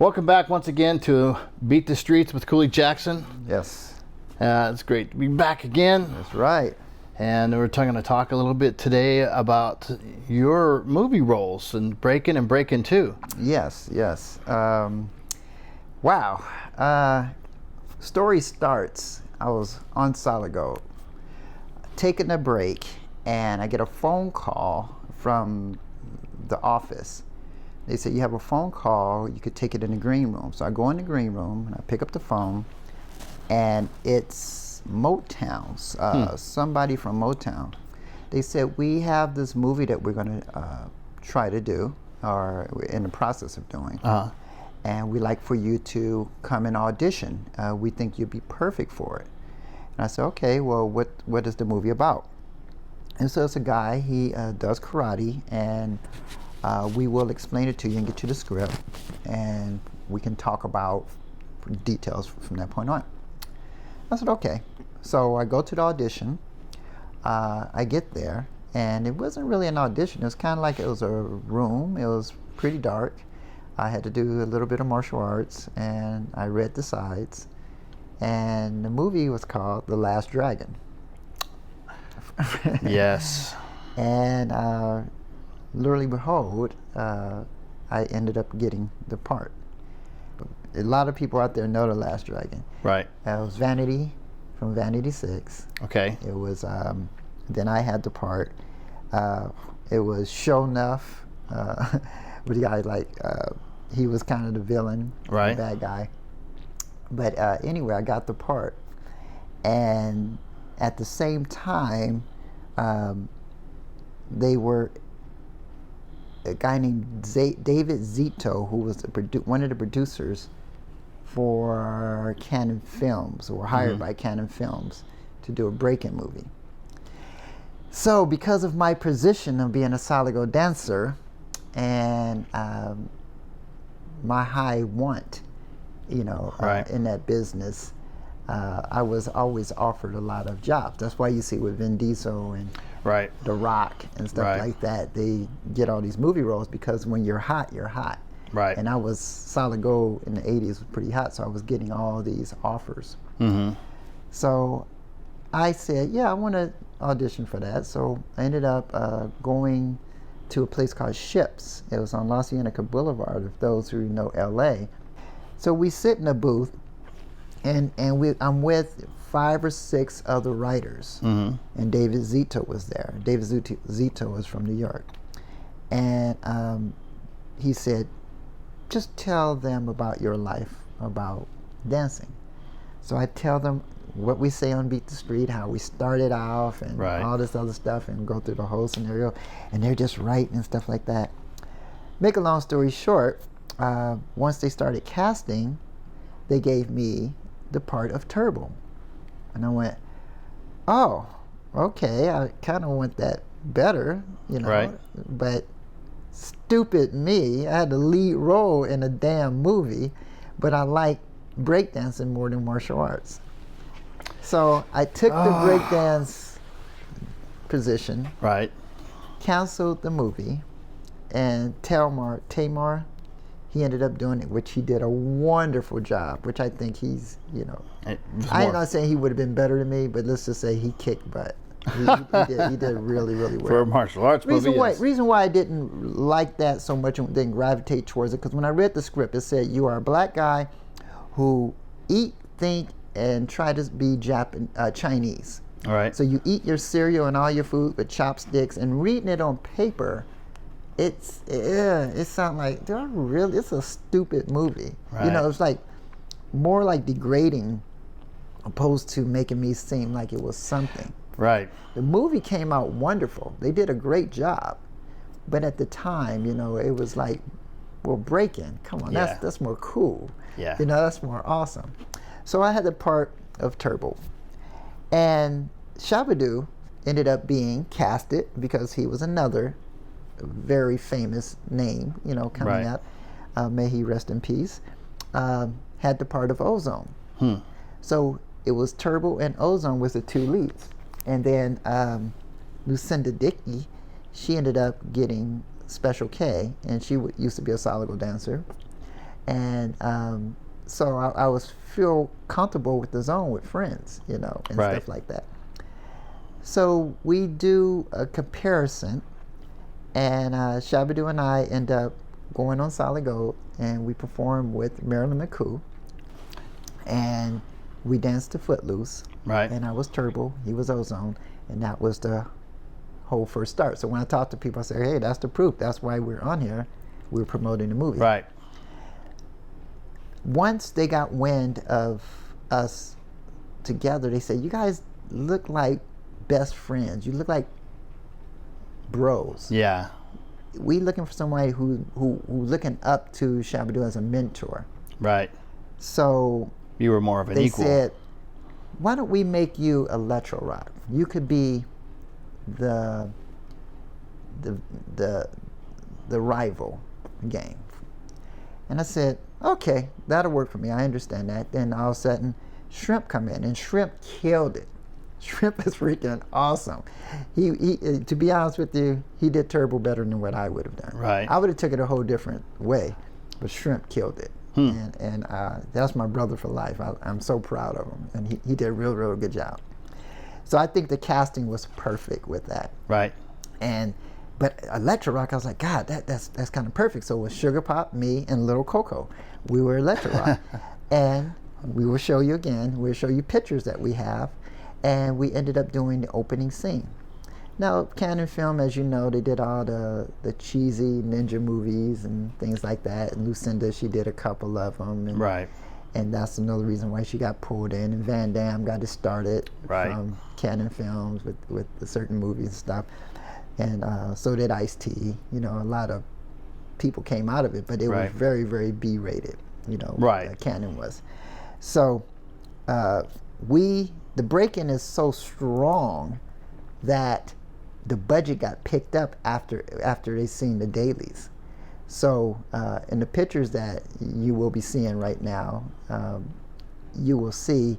Welcome back once again to Beat the Streets with Cooley Jaxson. Yes. It's great to be back again. That's right. And we're going to talk a little bit today about your movie roles in Breakin and Breakin 2. Yes. Wow. Story starts. I was on Solid Gold, taking a break, and I get a phone call from the office. They said, you have a phone call, you could take it in the green room. So I go in the green room and I pick up the phone, and it's Motown's, somebody from Motown. They said, we have this movie that we're going to try to do, or we're in the process of doing. And we'd like for you to come and audition. We think you'd be perfect for it. And I said, okay, well, what is the movie about? And so it's a guy, he does karate, and we will explain it to you and get you the script, and we can talk about details from that point on. I said, okay. So I go to the audition. I get there, and it wasn't really an audition. It was kind of like it was a room. It was pretty dark. I had to do a little bit of martial arts, and I read the sides. And the movie was called The Last Dragon. Yes. And literally behold, I ended up getting the part. A lot of people out there know The Last Dragon. Right. It was Vanity from Vanity 6. Okay. It was, then I had the part. It was Show Enough, with the guy like, he was kind of the villain, right, the bad guy. But anyway, I got the part. And at the same time, they were a guy named David Zito, who was one of the producers for Canon Films, or hired by Canon Films to do a Breakin movie. So because of my position of being a Solid Gold dancer and my high want, in that business, I was always offered a lot of jobs. That's why you see with Vin Diesel and The Rock and stuff like that, they get all these movie roles, because when you're hot, you're hot. Right. And I was Solid Gold in the 80s, was pretty hot, so I was getting all these offers. So I said, yeah, I want to audition for that. So I ended up going to a place called Ships. It was on La Cienega Boulevard, if those who know LA. So we sit in a booth, and I'm with 5 or 6 other writers, and David Zito was there. David Zito was from New York, and he said, just tell them about your life, about dancing. So I tell them what we say on Beat the Street, how we started off, and all this other stuff, and go through the whole scenario, and they're just writing and stuff like that. Make a long story short, once they started casting, they gave me the part of Turbo. And I went, oh, okay, I kind of want that better, but stupid me, I had the lead role in a damn movie, but I like breakdancing more than martial arts. So I took the breakdance position, canceled the movie, and Tamar, he ended up doing it, which he did a wonderful job, which I think he's, I'm not saying he would have been better than me, but let's just say he kicked butt. He did really, really well. For a martial arts movie, yes. Reason why I didn't like that so much and didn't gravitate towards it, because when I read the script, it said you are a black guy who eat, think, and try to be Chinese. All right. So you eat your cereal and all your food with chopsticks, and reading it on paper, it sounds like, do I really? It's a stupid movie. Right. It's like more like degrading, opposed to making me seem like it was something. Right. The movie came out wonderful. They did a great job, but at the time, it was like, well, Breakin, come on, that's more cool. Yeah. That's more awesome. So I had the part of Turbo, and Shabadoo ended up being casted because he was another very famous name, coming up. May he rest in peace. Had the part of Ozone. So it was Turbo and Ozone was the 2 leads. And then Lucinda Dickey, she ended up getting Special K, and she used to be a Solid Gold dancer. And so I was feel comfortable with the zone with friends, you know, and Right. stuff like that. So we do a comparison, and Shabba-Doo and I end up going on Solid Gold, and we perform with Marilyn McCoo, and we danced to Footloose. Right. And I was Turbo, he was Ozone, and that was the whole first start. So when I talk to people, I say, hey, that's the proof. That's why we're on here. We're promoting the movie. Right. Once they got wind of us together, they said, you guys look like best friends. You look like bros. Yeah. We looking for somebody who looking up to Shabba-Doo as a mentor. Right. So You were more of an they equal. said, why don't we make you electro rock? You could be the rival gang. And I said, okay, that'll work for me. I understand that. Then all of a sudden, Shrimp come in, and Shrimp killed it. Shrimp is freaking awesome. He to be honest with you, he did Turbo better than what I would have done. Right. I would have took it a whole different way, but Shrimp killed it. And that's my brother for life. I'm so proud of him, and he did a real good job. So I think the casting was perfect with that. Right. But Electro Rock, I was like, God, that's kind of perfect. So it was Sugar Pop, me, and Little Coco. We were Electro Rock. And we will show you again. We'll show you pictures that we have. And we ended up doing the opening scene. Now, Canon Film, as you know, they did all the cheesy ninja movies and things like that. And Lucinda, she did a couple of them. And, Right. and that's another reason why she got pulled in. And Van Damme got it started Right. from Canon Films with the certain movies and stuff. And so did Ice-T. You know, a lot of people came out of it, but it Right. was very, very B-rated, you know, Right. Canon was. So the Breakin is so strong that the budget got picked up after they seen the dailies. So in the pictures that you will be seeing right now, you will see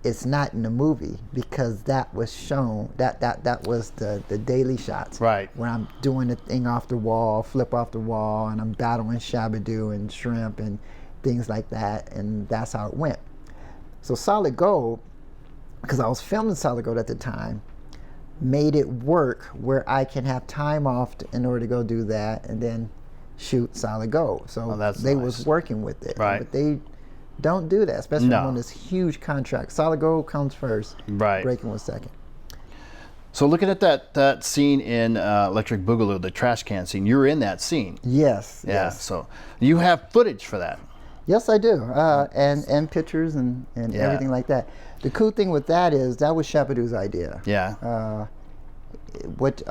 it's not in the movie because that was shown, that was the daily shots. Right. Where I'm doing the thing off the wall, flip off the wall, and I'm battling Shabba-Doo and Shrimp and things like that, and that's how it went. So Solid Gold, because I was filming Solid Gold at the time, made it work where I can have time off in order to go do that and then shoot Solid Gold. So that's they nice. was working with it. Right. But they don't do that, especially No. on this huge contract. Solid Gold comes first. Right. Breakin was second. So looking at that scene in Electric Boogaloo, the trash can scene, you're in that scene. Yes. Yeah. Yes. So you have footage for that. Yes, I do, and pictures and Yeah. everything like that. The cool thing with that is that was Shabba-Doo's idea. Yeah. What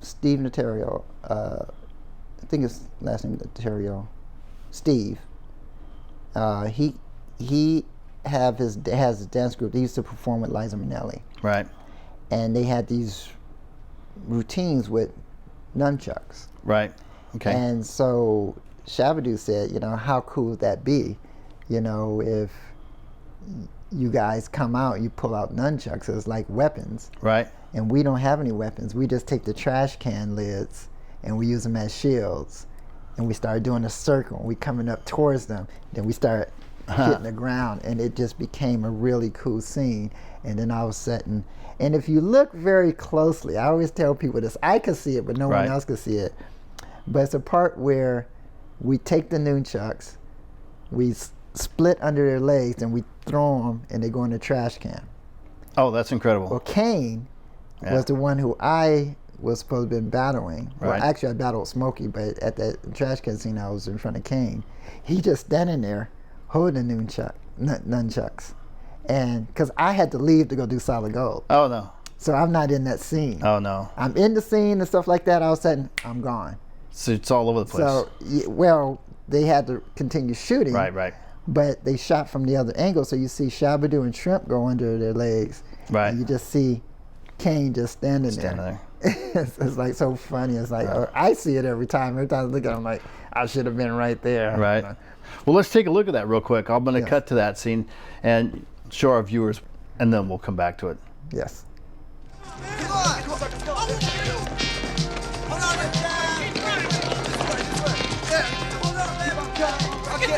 Steve Notario, I think his last name Notario, Steve. He has his dance group. They used to perform with Liza Minnelli, Right. and they had these routines with nunchucks. Right. Okay. And so Shabba-Doo said, you know, how cool would that be, you know, if you guys come out, you pull out nunchucks as like weapons, right. and we don't have any weapons. We just take the trash can lids and we use them as shields, and we start doing a circle. We coming up towards them, then we start hitting the ground, and it just became a really cool scene. And then all of a sudden, and if you look very closely, I always tell people this, I could see it, but no Right. one else could see it. But it's a part where we take the nunchucks, we split under their legs, and we throw them, and they go in the trash can. Oh, that's incredible. Well, Kane was the one who I was supposed to have been battling. Right. Well, actually, I battled Smokey, but at that trash can scene, I was in front of Kane. He just standing there holding nunchucks. And because I had to leave to go do Solid Gold. Oh, no. So I'm not in that scene. Oh, no. I'm in the scene and stuff like that. All of a sudden, I'm gone. So it's all over the place. So, well, they had to continue shooting. Right, right. But they shot from the other angle, so you see Shabba-Doo and Shrimp go under their legs. Right. And you just see Kane just standing there. It's like so funny. It's like, I see it every time. Every time I look at it, I'm like, I should have been right there. Right. Well, let's take a look at that real quick. I'm going to Yes. cut to that scene and show our viewers, and then we'll come back to it. Yes. Come on! Hold on, Jack! Hold on, man! I'll get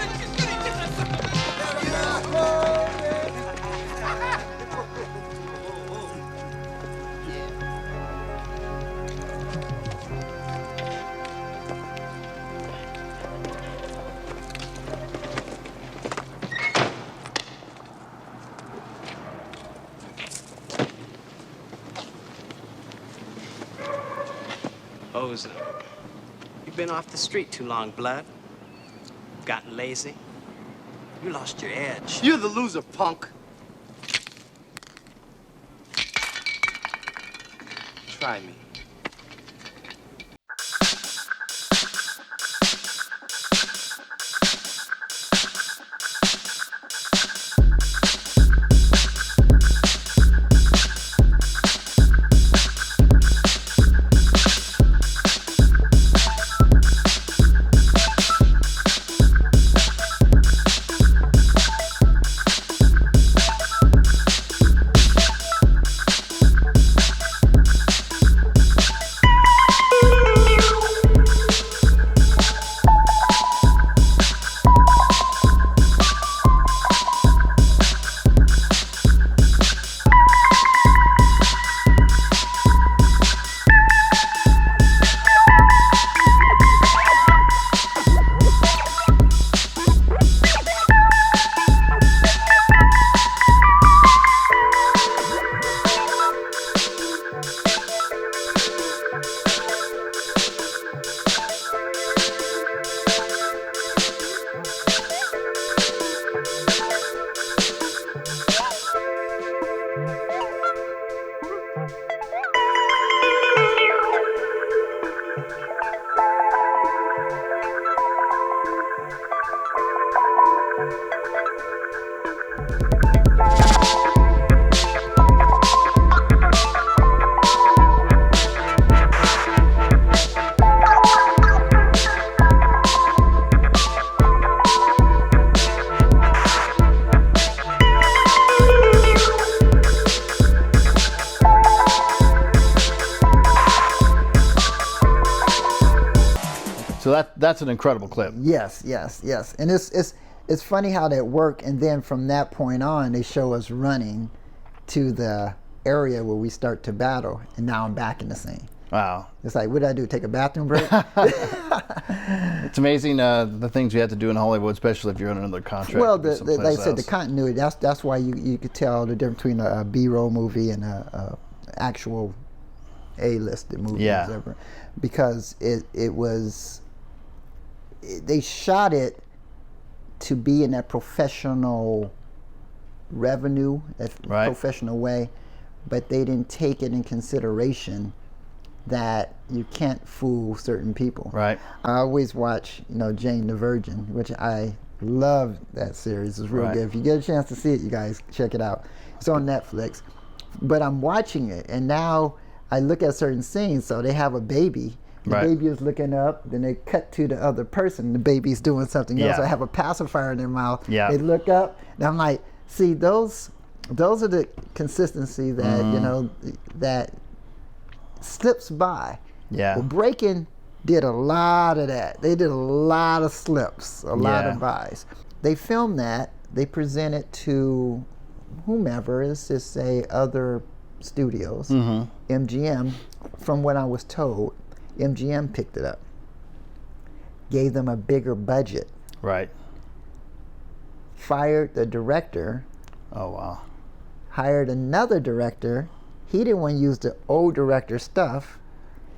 loser. You've been off the street too long, blood. Gotten lazy. You lost your edge. You're the loser, punk. Try me. So that's an incredible clip. Yes, yes, yes. And it's funny how that worked. And then from that point on, they show us running to the area where we start to battle. And now I'm back in the scene. Wow. It's like, what did I do? Take a bathroom break? It's amazing the things you have to do in Hollywood, especially if you're under another contract. Well, to be like I someplace said, the else. continuity, that's why you could tell the difference between a B-roll movie and a actual A-listed movie. Yeah. Or whatever. Because they shot it to be in that professional revenue, that Right. professional way, but they didn't take it in consideration that you can't fool certain people. Right. I always watch, Jane the Virgin, which I love that series. It's real Right. good. If you get a chance to see it, you guys check it out. It's on Netflix. But I'm watching it, and now I look at certain scenes. So they have a baby. The Right. baby is looking up. Then they cut to the other person. The baby's doing something else. Yeah. I have a pacifier in their mouth. Yeah. They look up, and I'm like, see, those are the consistency that that slips by. Yeah. Well, Breakin did a lot of that. They did a lot of slips, a lot Yeah. of buys. They filmed that. They present it to whomever, let's just say other studios. MGM, from what I was told, MGM picked it up. Gave them a bigger budget. Right. Fired the director. Oh, wow. Hired another director. He didn't want to use the old director stuff.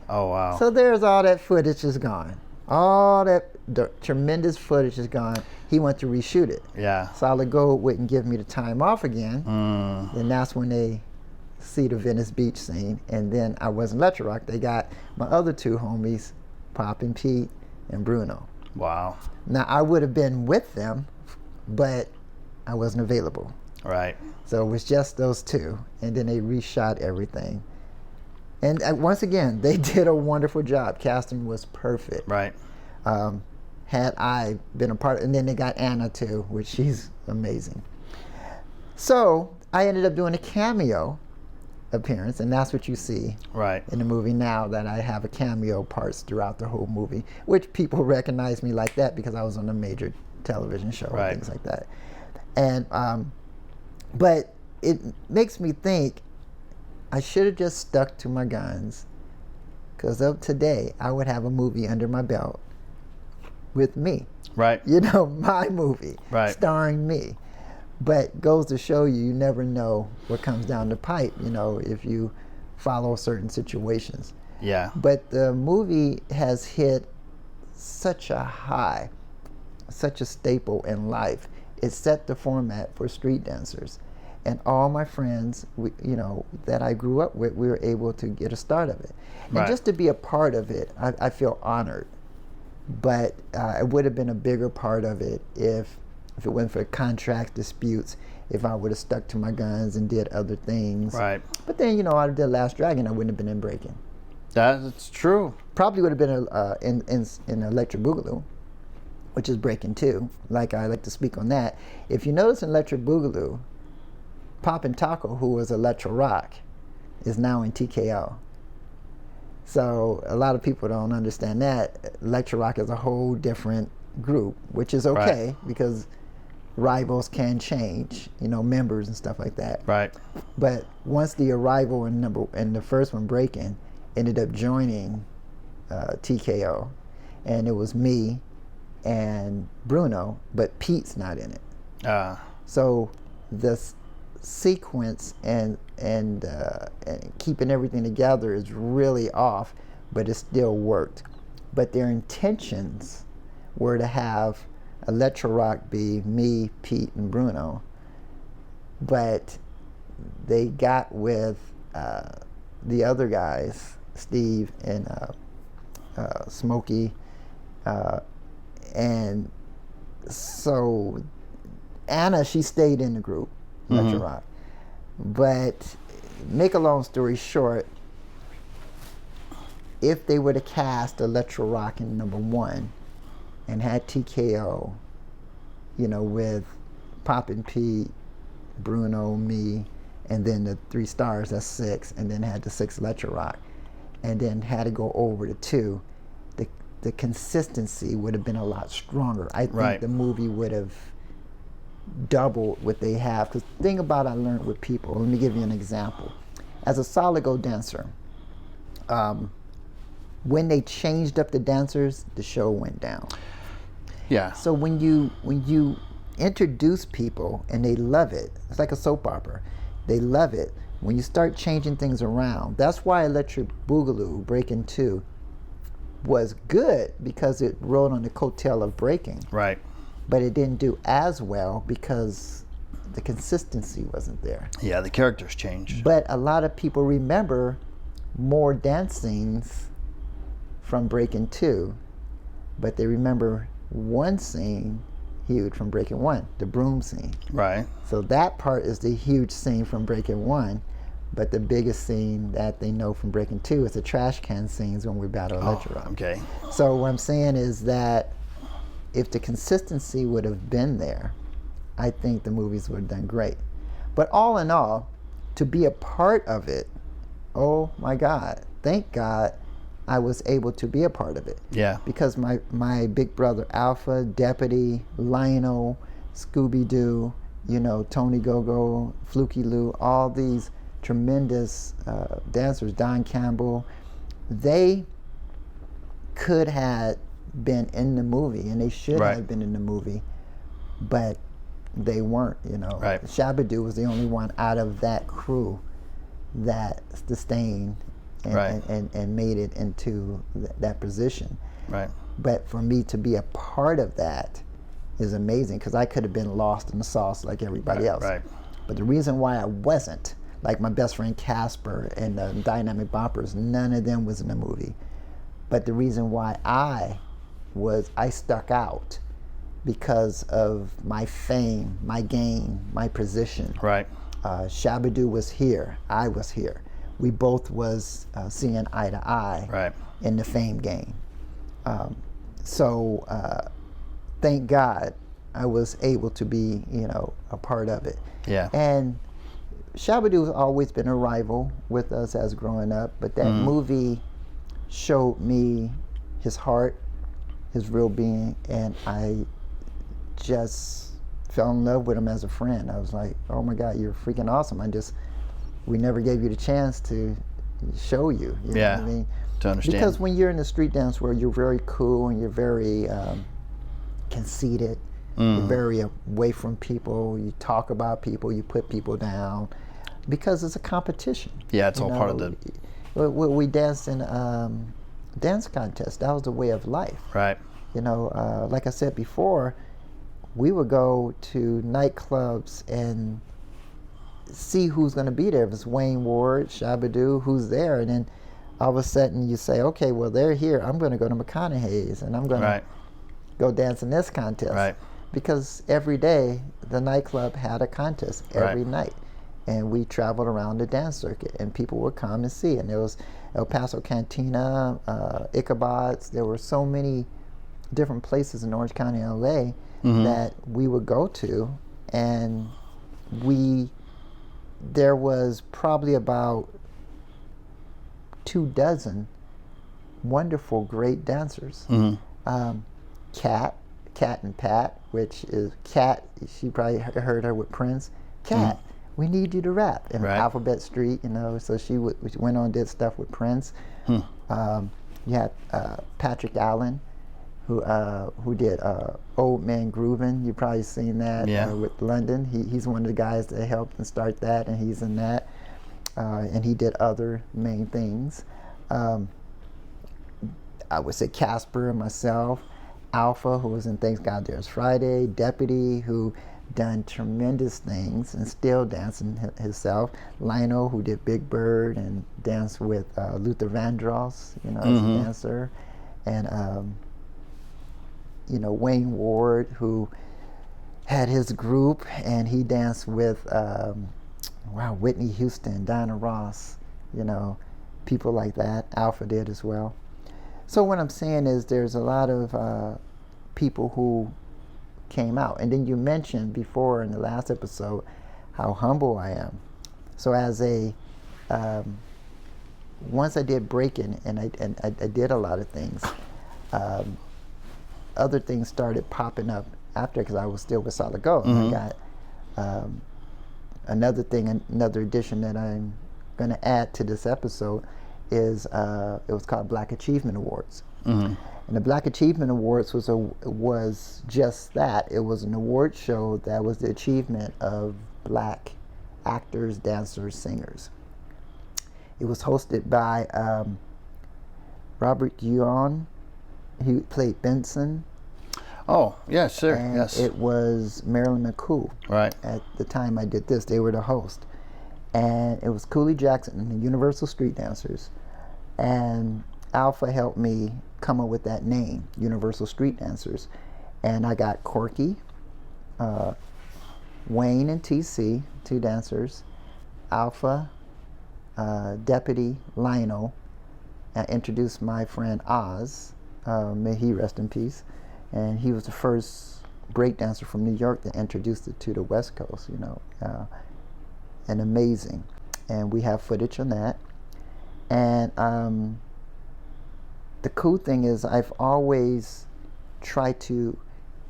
Oh, wow. So there's all that footage is gone. All that tremendous footage is gone. He went to reshoot it. Yeah. Solid Gold wouldn't give me the time off again. Mm. Then that's when they see the Venice Beach scene. And then I wasn't Electro Rock. They got my other two homies, Pop and Pete and Bruno. Wow. Now I would have been with them, but I wasn't available. Right. So it was just those two. And then they reshot everything. And once again, they did a wonderful job. Casting was perfect. Right. Had I been a part, and then they got Anna too, which she's amazing. So I ended up doing a cameo appearance, and that's what you see Right. in the movie now, that I have a cameo parts throughout the whole movie, which people recognize me like that because I was on a major television show Right. and things like that. And but it makes me think I should have just stuck to my guns, because of today I would have a movie under my belt with me. Right. My movie, Right. starring me. But goes to show you never know what comes down the pipe, if you follow certain situations. Yeah. But the movie has hit such a high, such a staple in life. It set the format for street dancers. And all my friends, that I grew up with, we were able to get a start of it. And Right. just to be a part of it, I feel honored. But it would have been a bigger part of it if it wasn't for contract disputes, if I would have stuck to my guns and did other things. Right. But then, I did Last Dragon, I wouldn't have been in Breakin. That's true. Probably would have been in Electric Boogaloo, which is Breakin' 2. I like to speak on that. If you notice in Electric Boogaloo, Poppin' Taco, who was Electro Rock, is now in TKO. So a lot of people don't understand that. Electro Rock is a whole different group, which is okay because rivals can change, members and stuff like that. Right. But once the arrival in the first one, Breakin', ended up joining TKO, and it was me and Bruno, but Pete's not in it. So the sequence and keeping everything together is really off, but it still worked. But their intentions were to have Electro Rock be me, Pete, and Bruno, but they got with the other guys, Steve and Smokey, and so Anna, she stayed in the group, Electro Rock. But make a long story short, if they would have cast Electro Rock in number 1 and had TKO, with Poppin' Pete, Bruno, me, and then the 3 stars, that's 6, and then had the 6 Electro Rock, and then had to go over to 2, the consistency would have been a lot stronger. I think the movie would have doubled what they have. Because the thing about I learned with people, let me give you an example. As a solid gold dancer, when they changed up the dancers, the show went down. Yeah. So when you introduce people and they love it, it's like a soap opera. They love it. When you start changing things around, that's why Electric Boogaloo, Breakin' 2, was good, because it rode on the coattail of Breakin'. Right. But it didn't do as well because the consistency wasn't there. Yeah, the characters changed. But a lot of people remember more dance scenes from Breakin' 2, but they remember one scene huge from Breakin' 1, the broom scene. Right. So that part is the huge scene from Breakin' 1, but the biggest scene that they know from Breakin' 2 is the trash can scenes when we battle Electro Rock. Okay. So what I'm saying is that if the consistency would have been there, I think the movies would have done great. But all in all, to be a part of it, oh my God, thank God I was able to be a part of it. Yeah. Because my big brother Alpha, Deputy, Lionel, Scooby-Doo, Tony Go-Go, Fluky Lou, all these tremendous dancers, Don Campbell, they could have been in the movie, and they should have been in the movie, but they weren't, Right. Shabba-Doo was the only one out of that crew that sustained and made it into that position. Right. But for me to be a part of that is amazing, because I could have been lost in the sauce like everybody else. Right. But the reason why I wasn't, like my best friend Casper and the Dynamic Boppers, none of them was in the movie. But the reason why I stuck out, because of my fame, my game, my position. Right. Shabba-Doo was here, I was here. We both was seeing eye to eye in the fame game. So thank God I was able to be, a part of it. Yeah. And Shabba-Doo has always been a rival with us as growing up, but that movie showed me his heart, his real being, and I just fell in love with him as a friend. I was like, oh my God, you're freaking awesome. We never gave you the chance to show you. You know what I mean? To understand. Because when you're in the street dance world, you're very cool and you're very conceited. You're very away from people. You talk about people. You put people down because it's a competition. Yeah, it's all part of the We danced in dance contests. That was the way of life. Right. You know, like I said before, we would go to nightclubs and see who's going to be there. If it's Wayne Ward, Shabba-Doo, who's there, and then all of a sudden you say, okay, well, they're here. I'm going to go to McConaughey's, and I'm going Right. to go dance in this contest. Right. Because every day the nightclub had a contest every Right. night, and we traveled around the dance circuit, and people would come and see. And there was El Paso Cantina, Ichabod's. There were so many different places in Orange County, LA, that we would go to, and there was probably about 24 wonderful, great dancers. Cat and Pat, which is Cat. She probably heard her with Prince. Cat, we need you to rap in Right. Alphabet Street, you know. So she went on and did stuff with Prince. You had Patrick Allen, who did Old Man Groovin'. You've probably seen that with London. He's one of the guys that helped and start that, and he's in that. And he did other main things. I would say Casper and myself. Alpha, who was in Thanks God There's Friday. Deputy, who done tremendous things and still dancing himself. Lionel, who did Big Bird and danced with Luther Vandross, you know, as a dancer. And, you know, Wayne Ward, who had his group, and he danced with, Whitney Houston, Diana Ross, you know, people like that. Alpha did as well. So what I'm saying is there's a lot of people who came out. And then you mentioned before in the last episode how humble I am. So as once I did Breakin', and I did a lot of things, other things started popping up after, because I was still with Solid Gold. And I got another addition that I'm going to add to this episode is it was called Black Achievement Awards. And the Black Achievement Awards was just that. It was an award show that was the achievement of black actors, dancers, singers. It was hosted by Robert Guillaume. He played Benson. Oh, yes, sir. And Yes. it was Marilyn McCool. Right. At the time I did this, they were the host. And it was Cooley, Jaxson, and the Universal Street Dancers. And Alpha helped me come up with that name, Universal Street Dancers. And I got Corky, Wayne and TC, 2 dancers, Alpha, Deputy, Lionel. I introduced my friend Oz, may he rest in peace. And he was the first break dancer from New York that introduced it to the West Coast, you know. And amazing. And we have footage on that. And the cool thing is I've always tried to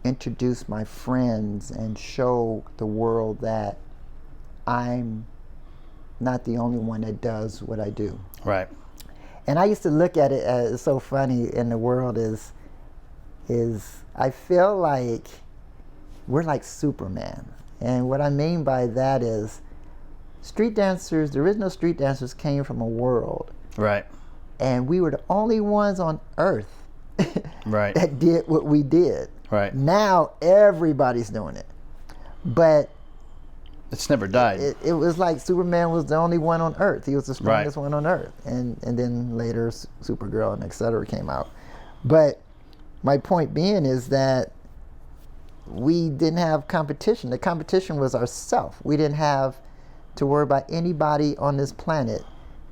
introduce my friends and show the world that I'm not the only one that does what I do. Right. And I used to look at it as so funny in the world is I feel like we're like Superman. And what I mean by that is street dancers, the original street dancers came from a world. Right. And we were the only ones on earth Right. that did what we did. Right. Now everybody's doing it. But It's never died. it was like Superman was the only one on earth. He was the strongest one on earth. And then later Supergirl and et cetera came out. But my point being is that we didn't have competition. The competition was ourselves. We didn't have to worry about anybody on this planet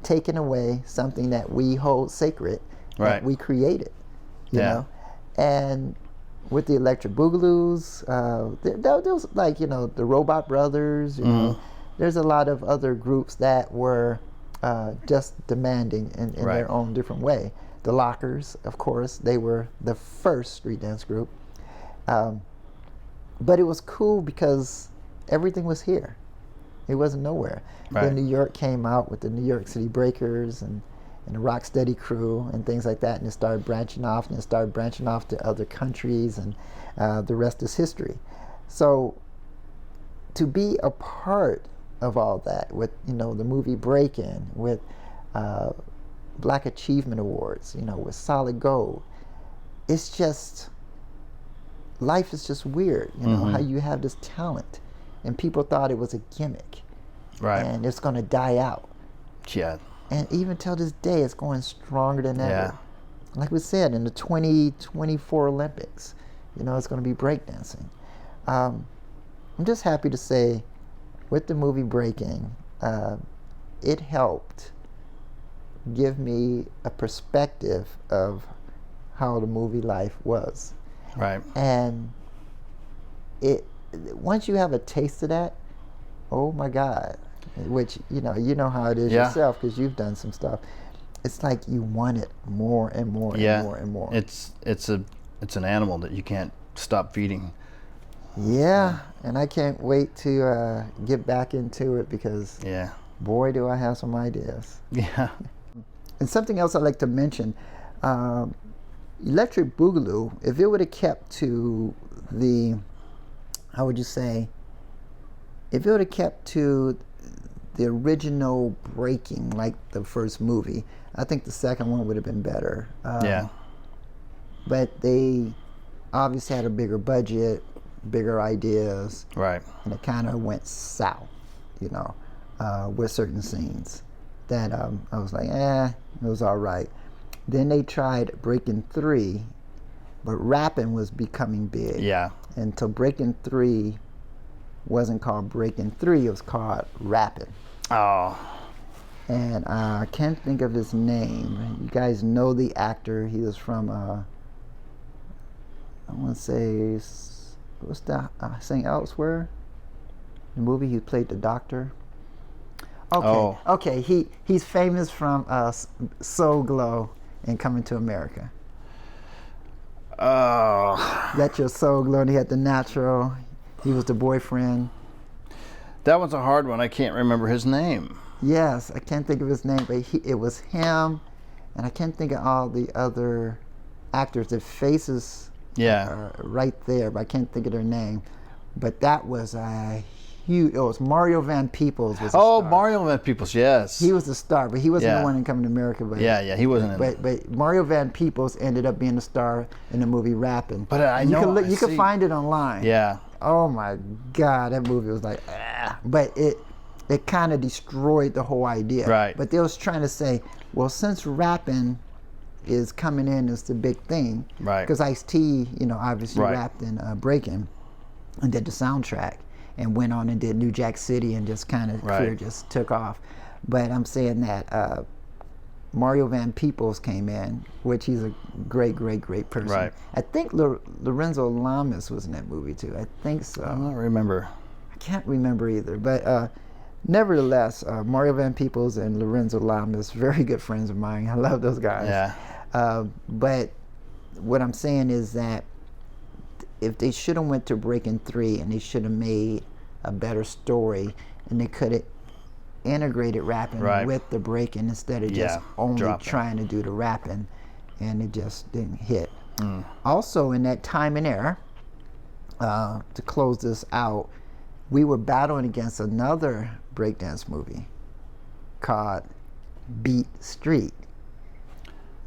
taking away something that we hold sacred, Right. that we created, you Yeah. know. And with the Electric Boogaloos, there was like, you know, the Robot Brothers, you know. There's a lot of other groups that were just demanding in Right. their own different way. The Lockers, of course, they were the first street dance group. But it was cool because everything was here. It wasn't nowhere. Right. Then New York came out with the New York City Breakers and the Rocksteady crew and things like that, and it started branching off, and it started branching off to other countries, and the rest is history. So to be a part of all that with, you know, the movie Breakin', with Black Achievement Awards, with Solid Gold. It's just, life is just weird, how you have this talent and people thought it was a gimmick. Right. And it's going to die out. Yeah. And even till this day, it's going stronger than ever. Yeah. Like we said, in the 2024 Olympics, it's going to be breakdancing. I'm just happy to say, with the movie Breakin, it helped give me a perspective of how the movie life was. Right. And once you have a taste of that, oh my God, which you know how it is yourself because you've done some stuff. It's like you want it more and more and more and more. It's an animal that you can't stop feeding. Yeah, and I can't wait to get back into it because boy, do I have some ideas. Yeah. And something else I'd like to mention, Electric Boogaloo, if it would have kept to the, how would you say, if it would have kept to the original Breakin, like the first movie, I think the second one would have been better. But they obviously had a bigger budget, bigger ideas. Right. And it kind of went south, with certain scenes that I was like, it was all right. Then they tried Breakin 3, but rapping was becoming big. Yeah. Until Breakin 3 wasn't called Breakin 3, it was called Rapping. Oh. And I can't think of his name. You guys know the actor. He was from, I want to say, what's that? St. Elsewhere? The movie he played the doctor. Okay. He's famous from Soul Glow and Coming to America. Oh. That's Your Soul Glow, and he had the natural. He was the boyfriend. That one's a hard one. I can't remember his name. Yes, I can't think of his name, but it was him, and I can't think of all the other actors. The faces are right there, but I can't think of their name. But that was a huge. It was Mario Van Peebles. Was Oh, Mario Van Peebles, yes. He was the star, but he wasn't the one in Coming to America. But he wasn't in it. But Mario Van Peebles ended up being the star in the movie Rapping. But you can find it online. Yeah. Oh my God, that movie was like, but it kind of destroyed the whole idea. Right. But they was trying to say, well, since rapping is coming in as the big thing, right? Because Ice-T, obviously rapped in Breakin and did the soundtrack and went on and did New Jack City and just kind of career just took off. But I'm saying that Mario Van Peebles came in, which he's a great person. Right. I think Lorenzo Lamas was in that movie too. I think so. I don't remember. I can't remember either. But nevertheless, Mario Van Peebles and Lorenzo Lamas, very good friends of mine. I love those guys. Yeah. But what I'm saying is that if they should have went to Breakin 3 and they should have made a better story and they could have integrated rapping with the Breakin instead of just only trying to do the rapping, and it just didn't hit. Also, in that time and era, to close this out, we were battling against another breakdance movie called Beat Street.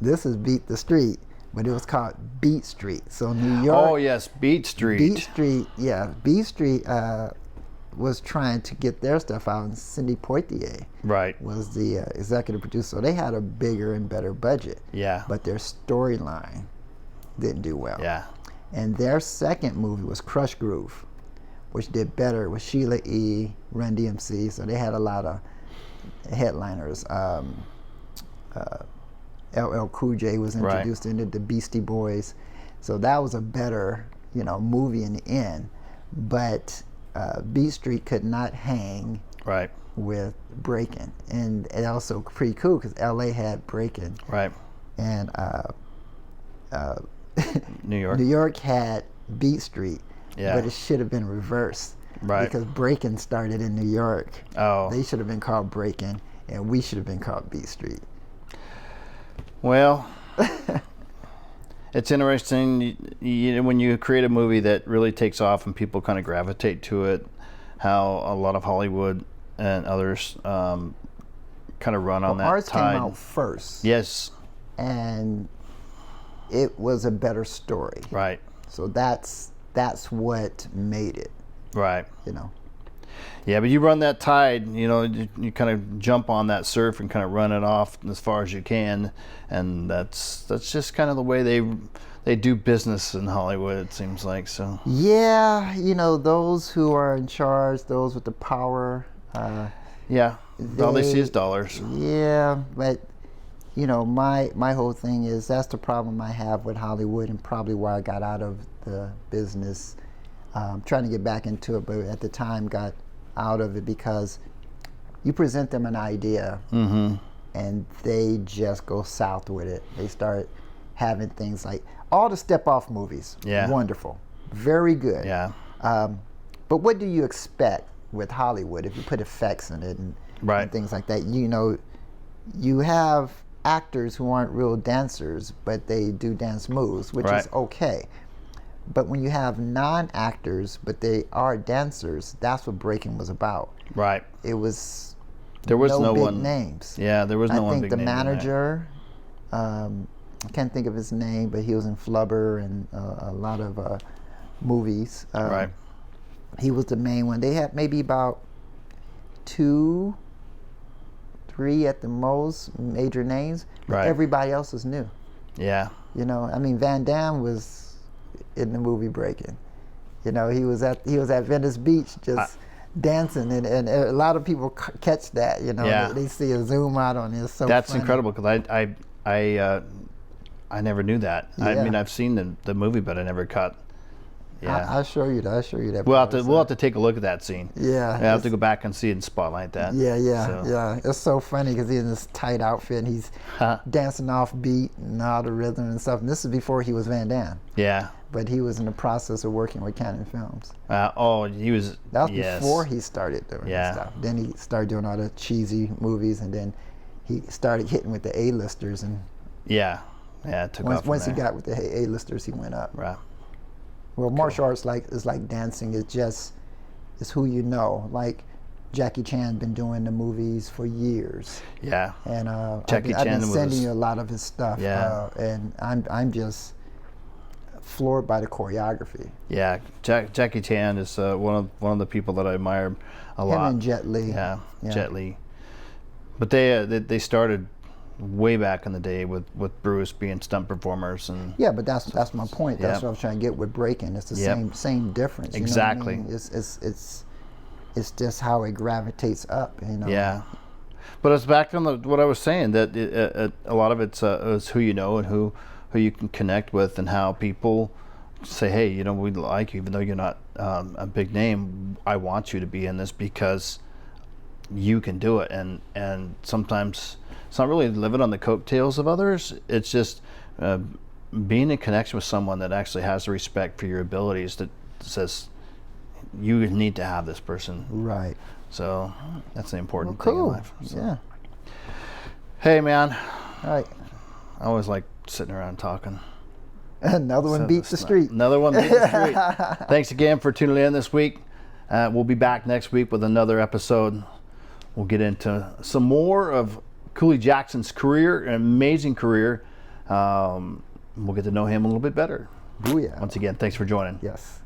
This is Beat the Street, but it was called Beat Street. So New York. Oh yes, Beat Street. Beat Street, yeah. Beat Street was trying to get their stuff out, and Cindy Poitier was the executive producer. So they had a bigger and better budget. Yeah. But their storyline didn't do well. Yeah. And their second movie was Crush Groove, which did better with Sheila E., Run DMC. So they had a lot of headliners. LL Cool J was introduced into the Beastie Boys. So that was a better, movie in the end. But Beat Street could not hang with Breakin. And it also pretty cool because LA had Breakin. Right. And New York. New York had Beat Street. Yeah. But it should have been reversed. Right. Because Breakin started in New York. Oh. They should have been called Breakin, and we should have been called Beat Street. Well, it's interesting when you create a movie that really takes off and people kind of gravitate to it, how a lot of Hollywood and others kind of run on that ours tide. came out first. Yes. And it was a better story. Right. So that's what made it, Right. you know. Yeah, but you run that tide, you know, you kind of jump on that surf and kind of run it off as far as you can, and that's just kind of the way they do business in Hollywood, it seems like. So Yeah, you know, those who are in charge, those with the power. yeah, all they see is dollars. Yeah, but you know, my whole thing is that's the problem I have with Hollywood, and probably why I got out of the business. Trying to get back into it, but at the time got out of it because you present them an idea and they just go south with it. They start having things like all the step-off movies. Yeah. Wonderful. Very good. Yeah. But what do you expect with Hollywood if you put effects in it and things like that? You know, you have actors who aren't real dancers, but they do dance moves, which is okay. But when you have non-actors, but they are dancers, that's what Breakin was about. Right. It was There was no big one names. Yeah, there was no one I think big the name in there. manager, I can't think of his name, but he was in Flubber and a lot of movies. Right. He was the main one. They had maybe about 2, 3 at the most major names, but Right. everybody else was new. Yeah. You know, I mean, Van Damme was in the movie Breakin. You know, he was at Venice Beach just dancing, and a lot of people catch that. You know, Yeah. they see a zoom out on it. It's so That's funny. incredible because I never knew that. I Yeah. mean, I've seen the movie, but I never caught. Yeah. I'll show you that. I'll show you that. We'll have part. to take a look at that scene. Yeah, I have to go back and see it and spotlight that. Yeah, So, yeah. It's so funny because he's in this tight outfit and he's dancing off beat and all the rhythm and stuff. And this is before he was Van Damme, Yeah. but he was in the process of working with Canon Films. He was. That was yes. before he started doing Yeah. stuff. Then he started doing all the cheesy movies, and then he started hitting with the A-listers. And Yeah. Yeah. It took off. once he from there. got with the A-listers, he went up. Right. Well, martial arts is like dancing. It's who you know. Like Jackie Chan been doing the movies for years, Yeah. and Jackie I've been Chan sending was- you a lot of his stuff. Yeah. And I'm just floored by the choreography. Yeah. Jackie Chan is one of the people that I admire a Him lot. and Jet Li. Yeah. Yeah. Jet Li. But they started way back in the day with Bruce being stunt performers and. Yeah, but that's my point. That's Yep. what I was trying to get with Breakin. It's the Yep. same difference. You Exactly. know what I mean? It's just how it gravitates up. You know. Yeah, but it's back on what I was saying that a lot of it's who you know and who you can connect with and how people say, hey, you know, we like you even though you're not a big name. I want you to be in this because you can do it, and sometimes it's not really living on the coattails of others. It's just being in connection with someone that actually has the respect for your abilities that says you need to have this person. Right. So that's an important Cool. thing in life. So. Yeah. Hey, man, All right. I always like sitting around talking. Another one So beats the it's not- street. Another one beats the street. Thanks again for tuning in this week. We'll be back next week with another episode. We'll get into some more of Cooley Jackson's career, an amazing career. We'll get to know him a little bit better. Booyah. Once again, thanks for joining. Yes.